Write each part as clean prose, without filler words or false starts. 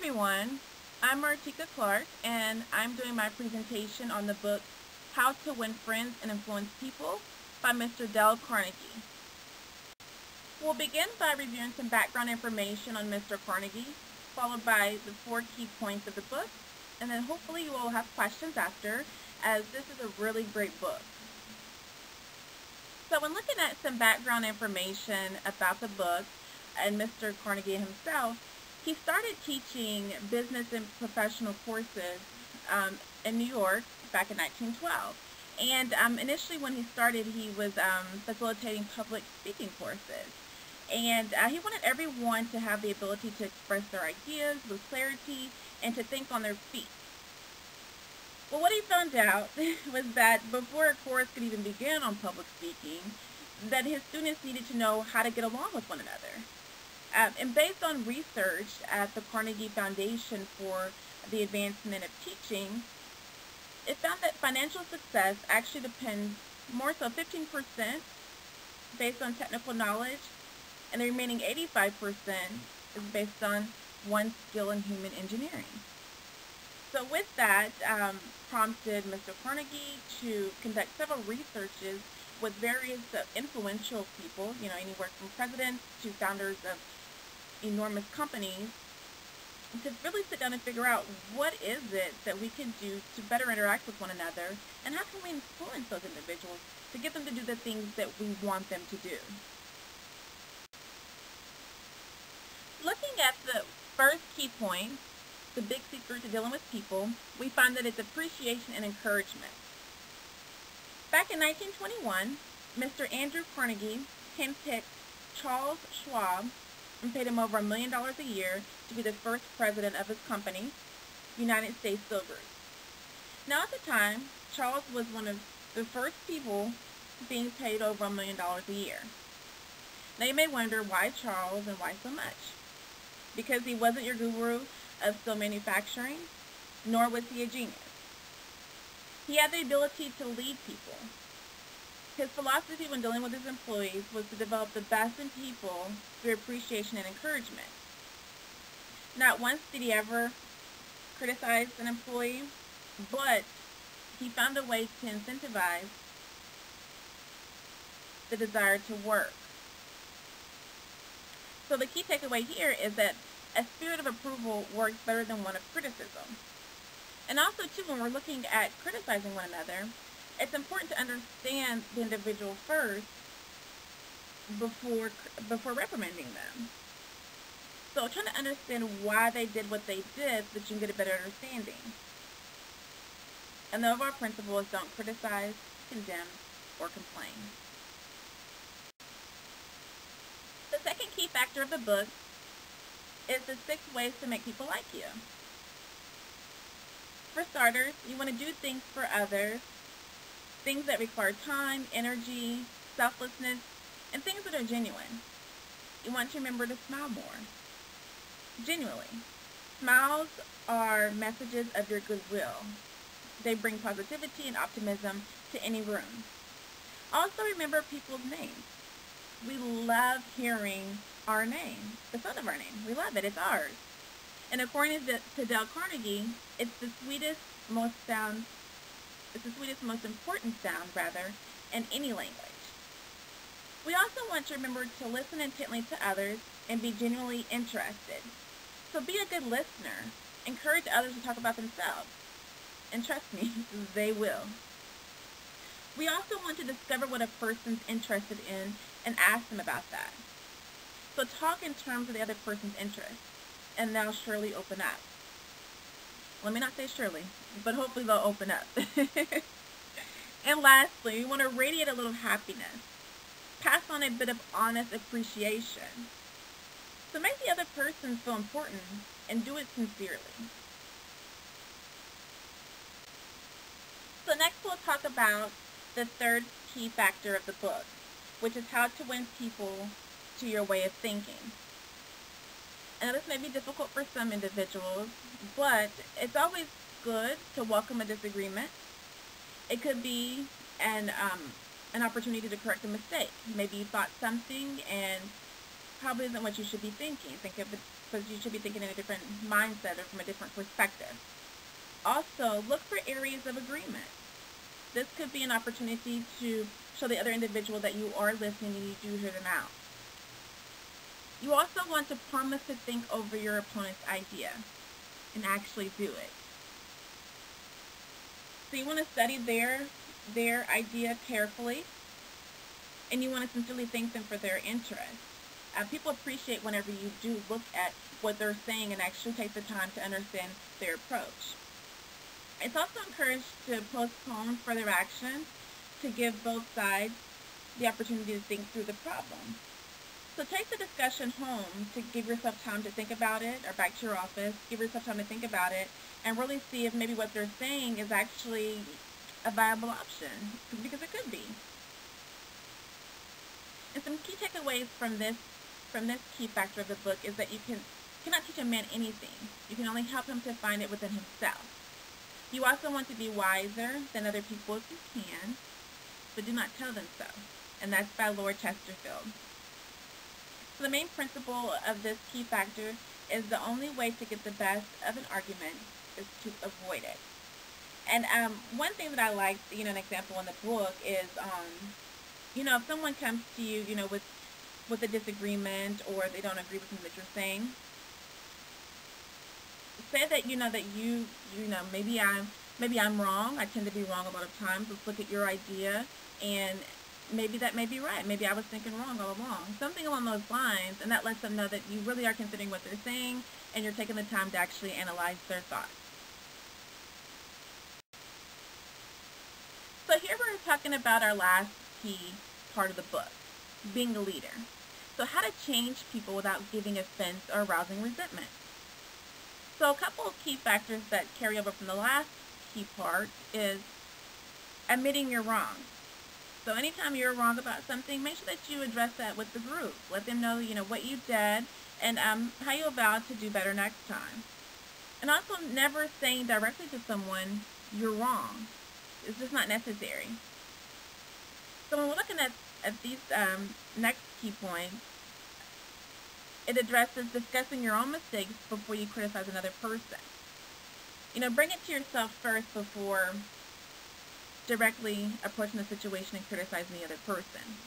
Everyone, I'm Martika Clark and I'm doing my presentation on the book How to Win Friends and Influence People by Mr. Dale Carnegie. We'll begin by reviewing some background information on Mr. Carnegie, followed by the 4 key points of the book, and then hopefully you will have questions after, as this is a really great book. So when looking at some background information about the book and Mr. Carnegie himself, he started teaching business and professional courses in New York back in 1912. And initially when he started, he was facilitating public speaking courses. And he wanted everyone to have the ability to express their ideas with clarity and to think on their feet. Well, what he found out was that before a course could even begin on public speaking, that his students needed to know how to get along with one another. And based on research at the Carnegie Foundation for the Advancement of Teaching, it found that financial success actually depends more so 15% based on technical knowledge, and the remaining 85% is based on one's skill in human engineering. So with that, prompted Mr. Carnegie to conduct several researches with various influential people, anywhere from presidents to founders of enormous companies, to really sit down and figure out what is it that we can do to better interact with one another, and how can we influence those individuals to get them to do the things that we want them to do. Looking at the first key point, the big secret to dealing with people, we find that it's appreciation and encouragement. Back in 1921, Mr. Andrew Carnegie handpicked Charles Schwab and paid him over $1 million a year to be the first president of his company, United States Steel Group. Now at the time, Charles was one of the first people being paid over $1 million a year. Now you may wonder why Charles and why so much? Because he wasn't your guru of steel manufacturing, nor was he a genius. He had the ability to lead people. His philosophy when dealing with his employees was to develop the best in people through appreciation and encouragement. Not once did he ever criticize an employee, but he found a way to incentivize the desire to work. So the key takeaway here is that a spirit of approval works better than one of criticism. And also, too, when we're looking at criticizing one another, it's important to understand the individual first before reprimanding them. So trying to understand why they did what they did so that you can get a better understanding. And the overall principle is don't criticize, condemn, or complain. The second key factor of the book is the 6 ways to make people like you. For starters, you want to do things for others, things that require time, energy, selflessness, and things that are genuine. You want to remember to smile more. Genuinely. Smiles are messages of your goodwill. They bring positivity and optimism to any room. Also remember people's names. We love hearing our name, the sound of our name. We love it. It's ours. And according to Dale Carnegie, it's the sweetest, most important sound, in any language. We also want to remember to listen intently to others and be genuinely interested. So be a good listener. Encourage others to talk about themselves. And trust me, they will. We also want to discover what a person's interested in and ask them about that. So talk in terms of the other person's interest, and they'll surely open up. Let me not say surely, but hopefully they'll open up. And lastly, we want to radiate a little happiness. Pass on a bit of honest appreciation. So make the other person feel important and do it sincerely. So next we'll talk about the third key factor of the book, which is how to win people to your way of thinking. And this may be difficult for some individuals, but it's always good to welcome a disagreement. It could be an opportunity to correct a mistake. Maybe you thought something and probably isn't what you should be thinking. Think of it because you should be thinking in a different mindset or from a different perspective. Also, look for areas of agreement. This could be an opportunity to show the other individual that you are listening and you do hear them out. You also want to promise to think over your opponent's idea and actually do it. So you want to study their idea carefully, and you want to sincerely thank them for their interest. People appreciate whenever you do look at what they're saying and actually take the time to understand their approach. It's also encouraged to postpone further action to give both sides the opportunity to think through the problem. So take the discussion home to give yourself time to think about it, or back to your office, give yourself time to think about it, and really see if maybe what they're saying is actually a viable option, because it could be. And some key takeaways from this key factor of the book is that you cannot teach a man anything. You can only help him to find it within himself. You also want to be wiser than other people if you can, but do not tell them so. And that's by Lord Chesterfield. So the main principle of this key factor is the only way to get the best of an argument is to avoid it. And one thing that I like, an example in the book is, if someone comes to you, with a disagreement, or they don't agree with something that you're saying, say that maybe I'm wrong. I tend to be wrong a lot of times. Let's look at your idea, and maybe that may be right. Maybe I was thinking wrong all along. Something along those lines, and that lets them know that you really are considering what they're saying, and you're taking the time to actually analyze their thoughts. So here we're talking about our last key part of the book, being a leader. So how to change people without giving offense or arousing resentment. So a couple of key factors that carry over from the last key part is admitting you're wrong. So anytime you're wrong about something, make sure that you address that with the group. Let them know, what you did and how you vow to do better next time. And also never saying directly to someone, you're wrong. It's just not necessary. So when we're looking at these next key points, it addresses discussing your own mistakes before you criticize another person. Bring it to yourself first before directly approaching the situation and criticizing the other person.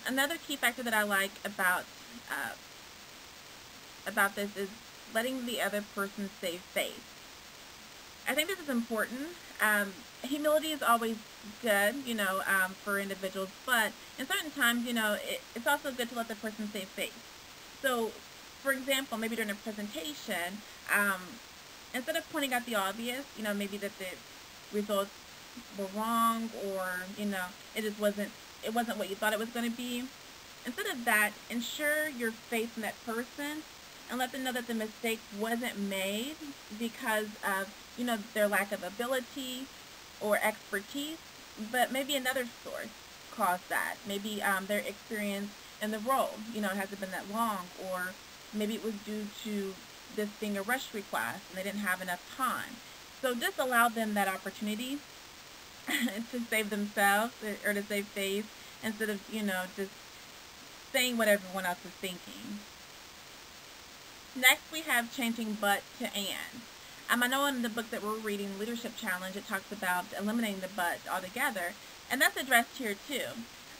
Another key factor that I like about this is letting the other person save face. I think this is important. Humility is always good, for individuals, but in certain times, it's also good to let the person save face. So, for example, maybe during a presentation, instead of pointing out the obvious, maybe that the results were wrong, or it just wasn't what you thought it was going to be. Instead of that, ensure your faith in that person and let them know that the mistake wasn't made because of their lack of ability or expertise, but maybe another source caused that. Maybe their experience in the role, it hasn't been that long, or maybe it was due to this being a rush class and they didn't have enough time. So just allow them that opportunity to save themselves or to save face instead of, just saying what everyone else is thinking. Next, we have changing but to and. I know in the book that we're reading, Leadership Challenge, it talks about eliminating the but altogether, and that's addressed here too.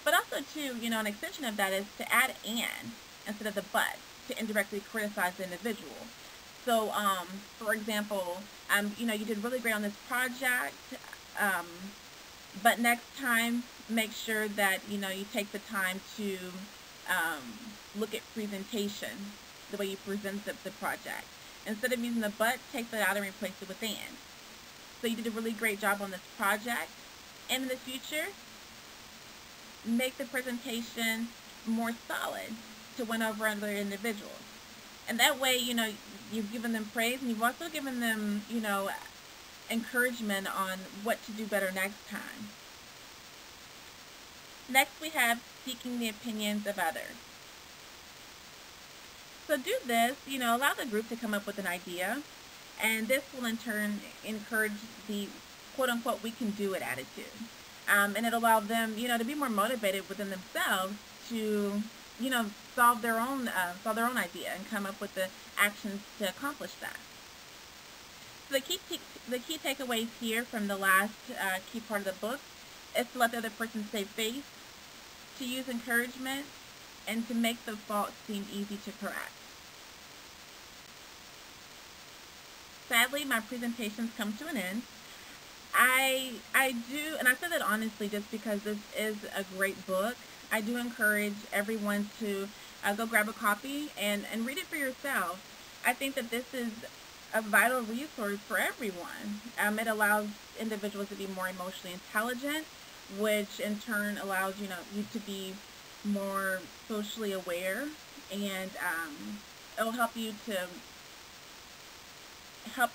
But also too, an extension of that is to add and instead of the but, to indirectly criticize the individual. So, for example, you did really great on this project, but next time, make sure that, you take the time to look at presentation, the way you present the project. Instead of using the but, take that out and replace it with and. So you did a really great job on this project, and in the future, make the presentation more solid to win over other individuals. And that way, you've given them praise, and you've also given them, encouragement on what to do better next time. Next, we have seeking the opinions of others. So do this, allow the group to come up with an idea, and this will in turn encourage the quote-unquote we can do it attitude. And it'll allow them, to be more motivated within themselves to you know, solve their own idea and come up with the actions to accomplish that. So the key takeaways here from the last key part of the book is to let the other person save face, to use encouragement, and to make the fault seem easy to correct. Sadly, my presentation's come to an end. I do, and I say that honestly just because this is a great book. I do encourage everyone to go grab a copy and read it for yourself. I think that this is a vital resource for everyone. It allows individuals to be more emotionally intelligent, which in turn allows you to be more socially aware, and it'll help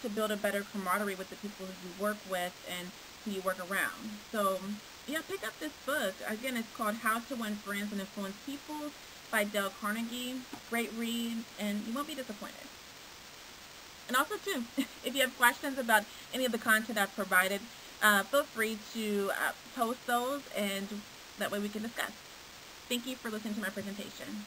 to build a better camaraderie with the people who you work with and who you work around. So yeah, pick up this book. Again, it's called How to Win Friends and Influence People by Dale Carnegie. Great read, and you won't be disappointed. And also too, if you have questions about any of the content I've provided, feel free to post those, and that way we can discuss. Thank you for listening to my presentation.